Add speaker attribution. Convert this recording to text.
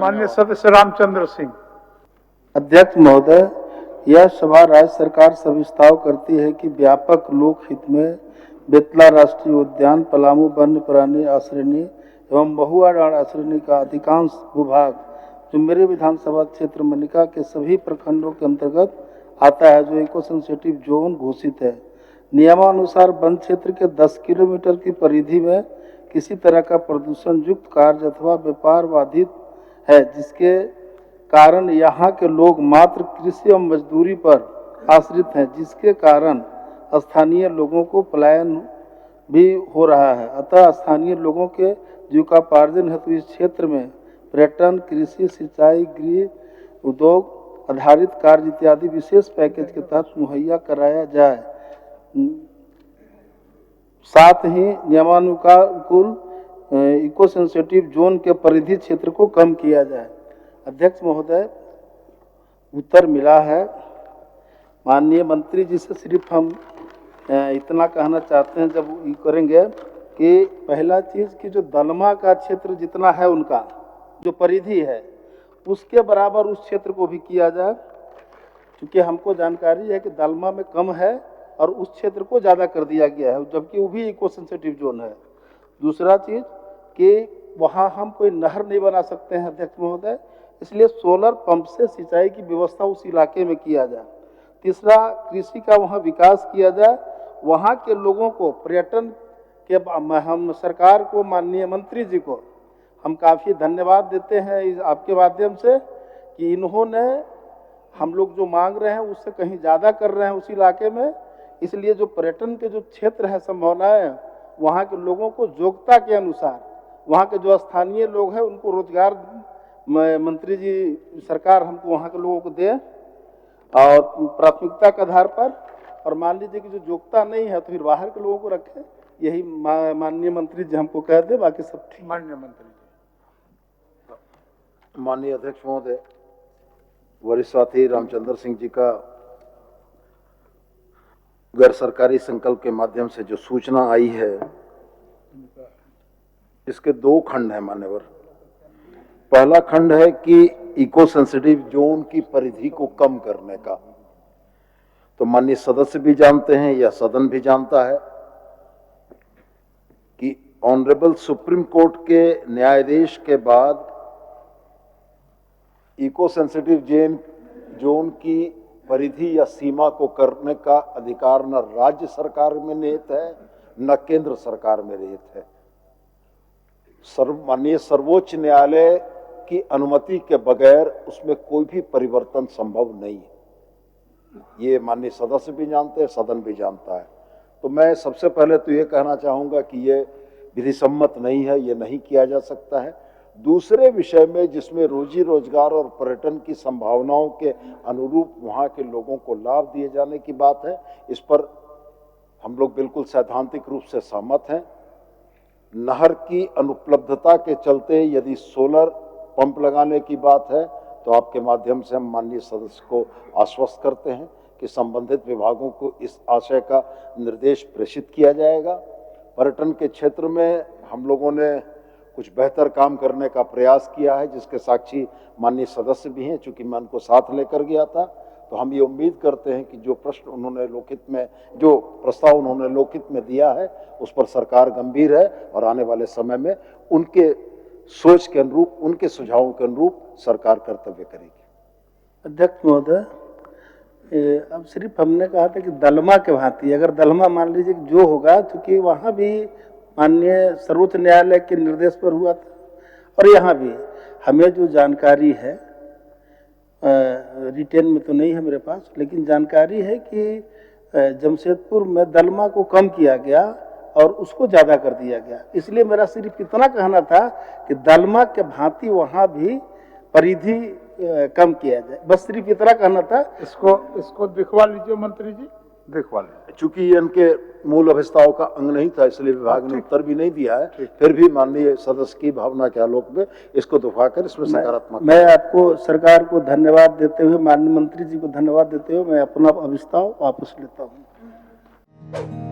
Speaker 1: माननीय सदस्य रामचंद्र सिंह।
Speaker 2: अध्यक्ष महोदय, यह सभा राज्य सरकार से विस्ताव करती है कि व्यापक लोक हित में बेतला राष्ट्रीय उद्यान, पलामू वन्य प्राणी आश्रयनी एवं महुआ डांड आश्रयनी का अधिकांश भूभाग जो मेरे विधानसभा क्षेत्र मनिका के सभी प्रखंडों के अंतर्गत आता है, जो इको सेंसिटिव जोन घोषित है। नियमानुसार वन क्षेत्र के 10 किलोमीटर की परिधि में किसी तरह का प्रदूषण युक्त कार्य अथवा व्यापार बाधित है, जिसके कारण यहाँ के लोग मात्र कृषि एवं मजदूरी पर आश्रित हैं, जिसके कारण स्थानीय लोगों को पलायन भी हो रहा है। अतः स्थानीय लोगों के जीविकोपार्जन हेतु इस क्षेत्र में पर्यटन, कृषि, सिंचाई, गृह उद्योग आधारित कार्य इत्यादि विशेष पैकेज के तहत मुहैया कराया जाए। साथ ही नियमानुकूल इको सेंसिटिव जोन के परिधि क्षेत्र को कम किया जाए। अध्यक्ष महोदय, उत्तर मिला है। माननीय मंत्री जी से सिर्फ हम इतना कहना चाहते हैं, जब ये करेंगे कि पहला चीज़ कि जो दलमा का क्षेत्र जितना है, उनका जो परिधि है उसके बराबर उस क्षेत्र को भी किया जाए, क्योंकि हमको जानकारी है कि दलमा में कम है और उस क्षेत्र को ज़्यादा कर दिया गया है, जबकि वो भी इको सेंसिटिव जोन है। दूसरा चीज़ कि वहाँ हम कोई नहर नहीं बना सकते हैं अध्यक्ष महोदय, इसलिए सोलर पंप से सिंचाई की व्यवस्था उस इलाके में किया जाए। तीसरा, कृषि का वहाँ विकास किया जाए। वहाँ के लोगों को पर्यटन के हम सरकार को, माननीय मंत्री जी को हम काफ़ी धन्यवाद देते हैं आपके माध्यम से कि इन्होंने हम लोग जो मांग रहे हैं उससे कहीं ज़्यादा कर रहे हैं उस इलाके में। इसलिए जो पर्यटन के जो क्षेत्र है, संभावनाएं, वहाँ के लोगों को योग्यता के अनुसार वहाँ के जो स्थानीय लोग हैं उनको रोजगार मंत्री जी सरकार हमको वहाँ के लोगों को दे और प्राथमिकता के आधार पर, और मान लीजिए कि जो योग्यता नहीं है तो फिर बाहर के लोगों को रखें। यही माननीय मंत्री जी हमको कह दे, बाकी सब ठीक।
Speaker 1: माननीय मंत्री जी।
Speaker 3: माननीय अध्यक्ष महोदय, वरिष्ठ साथी रामचंद्र सिंह जी का गैर सरकारी संकल्प के माध्यम से जो सूचना आई है, इसके 2 खंड हैं मान्यवर। पहला खंड है कि इको सेंसिटिव जोन की परिधि को कम करने का। तो माननीय सदस्य भी जानते हैं, यह सदन भी जानता है कि ऑनरेबल सुप्रीम कोर्ट के न्यायाधीश के बाद इको सेंसिटिव जोन की परिधि या सीमा को करने का अधिकार न राज्य सरकार में निहित है, न केंद्र सरकार में निहित है। माननीय सर्वोच्च न्यायालय की अनुमति के बगैर उसमें कोई भी परिवर्तन संभव नहीं है। ये माननीय सदस्य भी जानते हैं, सदन भी जानता है। तो मैं सबसे पहले तो ये कहना चाहूँगा कि ये विधि सम्मत नहीं है, ये नहीं किया जा सकता है। दूसरे विषय में, जिसमें रोजी रोजगार और पर्यटन की संभावनाओं के अनुरूप वहाँ के लोगों को लाभ दिए जाने की बात है, इस पर हम लोग बिल्कुल सैद्धांतिक रूप से सहमत हैं। नहर की अनुपलब्धता के चलते यदि सोलर पंप लगाने की बात है तो आपके माध्यम से हम माननीय सदस्य को आश्वस्त करते हैं कि संबंधित विभागों को इस आशय का निर्देश प्रेषित किया जाएगा। पर्यटन के क्षेत्र में हम लोगों ने कुछ बेहतर काम करने का प्रयास किया है, जिसके साक्षी माननीय सदस्य भी हैं। चूंकि मैं उनको साथ लेकर गया था, तो हम ये उम्मीद करते हैं कि जो प्रश्न उन्होंने लोकहित में, जो प्रस्ताव उन्होंने लोकहित में दिया है, उस पर सरकार गंभीर है और आने वाले समय में उनके सोच के अनुरूप, उनके सुझावों के अनुरूप सरकार कर्तव्य करेगी।
Speaker 2: अध्यक्ष महोदय, अब सिर्फ हमने कहा था कि दलमा के भांति, अगर दलमा मान लीजिए जो होगा, क्योंकि वहाँ भी माननीय सर्वोच्च न्यायालय के निर्देश पर हुआ था और यहाँ भी हमें जो जानकारी है, रिटेन में तो नहीं है मेरे पास, लेकिन जानकारी है कि जमशेदपुर में दलमा को कम किया गया और उसको ज़्यादा कर दिया गया। इसलिए मेरा सिर्फ इतना कहना था कि दलमा के भांति वहाँ भी परिधि कम किया जाए, बस सिर्फ इतना कहना था।
Speaker 1: इसको दिखवा लीजिए मंत्री जी, दिखवा लीजिए।
Speaker 3: चूंकि ये इनके मूल अभिस्ताव का अंग नहीं था, इसलिए विभाग ने उत्तर भी नहीं दिया है। फिर भी माननीय सदस्य की भावना के आलोक में इसको दिखाकर इसमें सकारात्मक,
Speaker 2: मैं आपको, सरकार को धन्यवाद देते हुए, माननीय मंत्री जी को धन्यवाद देते हुए मैं अपना अभिस्ताव वापस लेता हूँ।